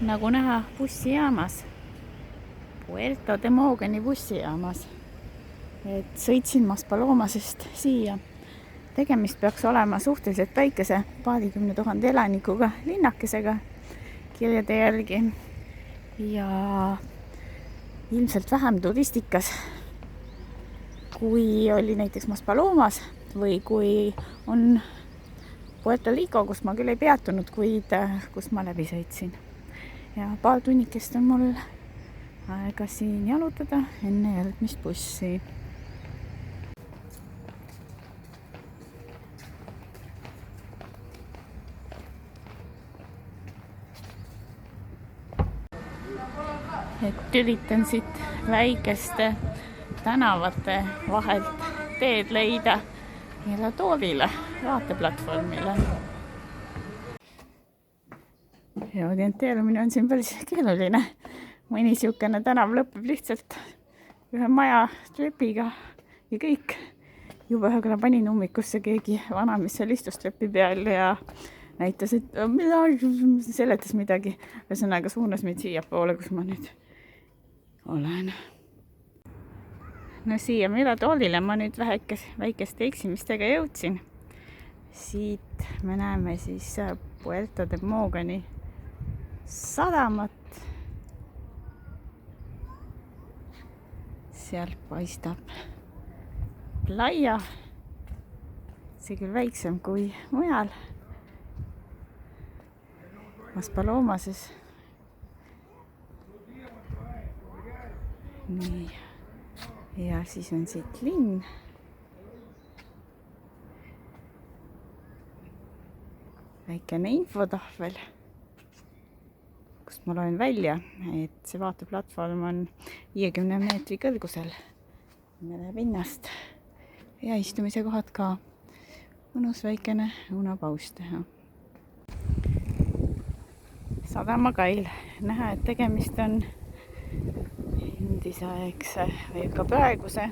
nagu näha bussijaamas, Puerto de Mogani bussijaamas. Et sõitsin Maspalomasest siia. Tegemist peaks olema suhteliselt väikese 20 000 elanikuga linnakesega kirjade järgi ja ilmselt vähem turistikas, kui oli näiteks Maspalomas või kui on Puerto Rico, kus ma küll ei peatunud, kuid kus ma läbi sõitsin. Ja paar tunnikest on mul aega siin jalutada enne järgmist bussi. Et üritan siit väikeste tänavate vahelt teed leida Miradoorile, vaateplatvormile. Ja orienteerumine on siin päris keeruline. Mõni siukene tänav lõpeb lihtsalt ühe maja trepiga ja kõik. Juba ühekõne panin ummikusse keegi vana, mis seal istus trepi peal ja näitas, et seletas midagi. Ühesõnaga suunas meid siia poole, kus ma nüüd olen. No siia Miradoolile ma nüüd väikeste eksimistega jõudsin. Siit me näeme siis Puerto de Mogani sadamat. Sealt paistab playa. See küll väiksem kui mujal Maspalomases. Nii. Ja siis on siit linn. Väikene infotahvel, kust ma loen välja, et see vaateplatvorm on 50 meetri kõrgusel merepinnast ja istumise kohad ka. Mõnus väikene unapaus teha. Sadamakail. Näha, et tegemist on endisaegse või ka praeguse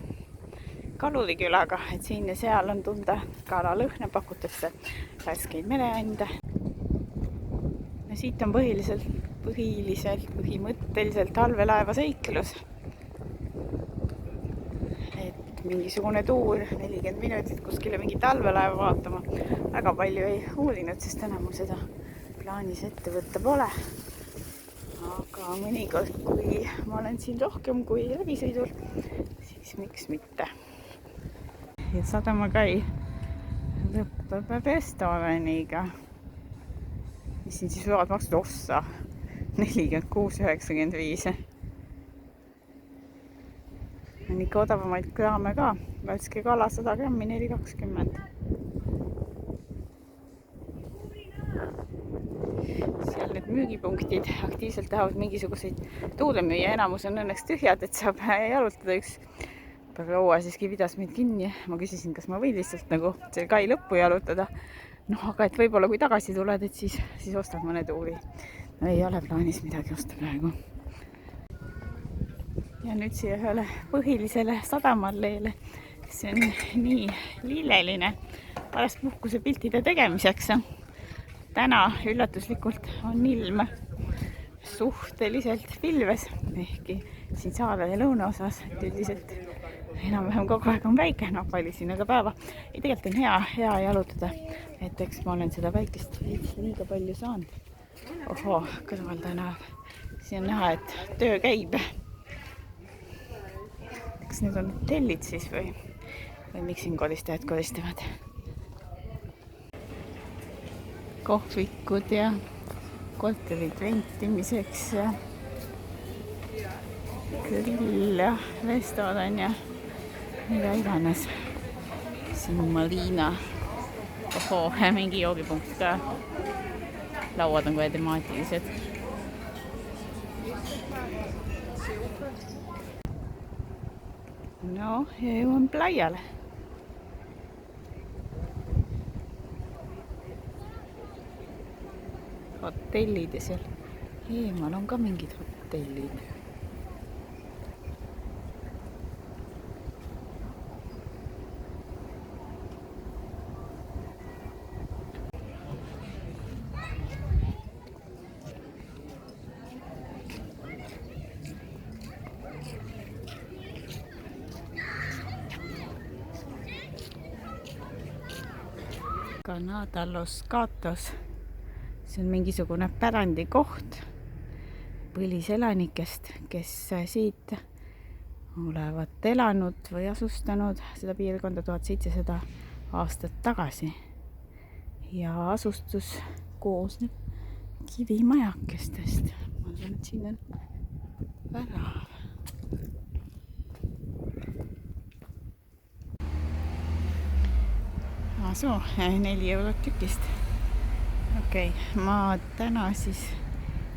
kalurikülaga, et siin ja seal on tunda kalalõhna, pakutakse värskeid mereande. Ja siit on põhimõtteliselt talvelaeva seiklus. Et mingisugune tuur 40 minutit kuskile mingi talvelaeva vaatama. Väga palju ei uurinud, sest enam mul seda plaanis ette võtta pole. Aga mõnikord, kui ma olen siin rohkem kui läbisõidul, siis miks mitte. Ja sadamakai lõppeb restoraniga, mis siin siis võivad maksud ossa 46,95. On ikka odavamaid kraame ka. Värske kala 100 grammi 4,20. Seal need müügipunktid aktiivselt tahavad mingisuguseid tuule müüa. Enamus on õnneks tühjad, et saab jalutada. Üks proua siiski pidas meid kinni. Ma küsisin, kas ma võin lihtsalt nagu see kai lõppu jalutada. Aga et võib-olla kui tagasi tuled, et siis ostad mõne tuuri. No ei ole plaanis midagi osta praegu. Ja nüüd siia ühele põhilisele sadamalleele. See on nii lilleline pärast puhkuse piltide tegemiseks. Täna üllatuslikult on ilm suhteliselt pilves, ehkki siin saarede lõunaosas üldiselt enam-vähem kogu aeg on väike, valisin aga päeva. Ja tegelikult on hea jalutada, et eks ma olen seda väikest liiga palju saanud. Ohoo, kõrval tänav. Siin on näha, et töö käib. Kas need on tellid siis või miks siin koristajad koristavad? Kohvikud ja korterid rentimiseks ja grill ja restoran ja mida iganes. Siin Marina. Ohoo, mingi joogipunkt ka. Lauad on kohe temaatilised. No, ja jõuan playale. Hotellid ja seal eemal on ka mingid hotellid. Canada Los Gatos. See on mingisugune pärandikoht põliselanikest, kes siit olevat elanud või asustanud seda piirkonda 1700 aastat tagasi. Ja asustus koosneb kivimajakestest. Ma arvan, et siin on värav. Soo, 4 eurot tükist. Okei, ma täna siis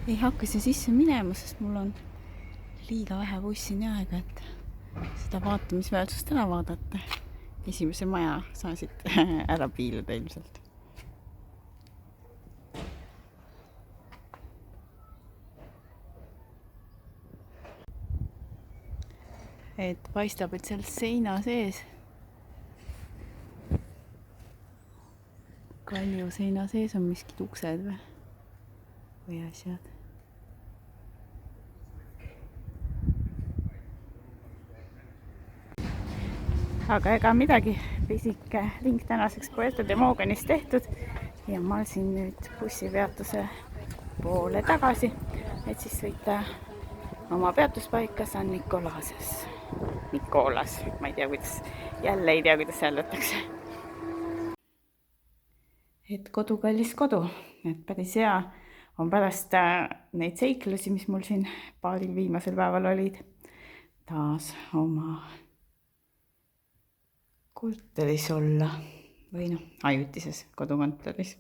ei hakka siia sisse minema, sest mul on liiga vähe bussini aega, et seda vaatamisväärsust ära vaadata. Esimese maja saan siit ära piiluda ilmselt. Et paistab, et seal seina sees, kalju seina sees on miskid uksed või asjad. Aga ega midagi, pisike ring tänaseks Puerto de Mogonis tehtud ja ma siin nüüd bussipeatuse poole tagasi, et siis sõita oma peatuspaika San Nicolases. Nicolas, ma ei tea, kuidas, jälle ei tea, kuidas hääldatakse. Et kodu kallis kodu, et päris hea on pärast neid seiklusi, mis mul siin paaril viimasel päeval olid, taas oma korteris olla või ajutises kodukontoris.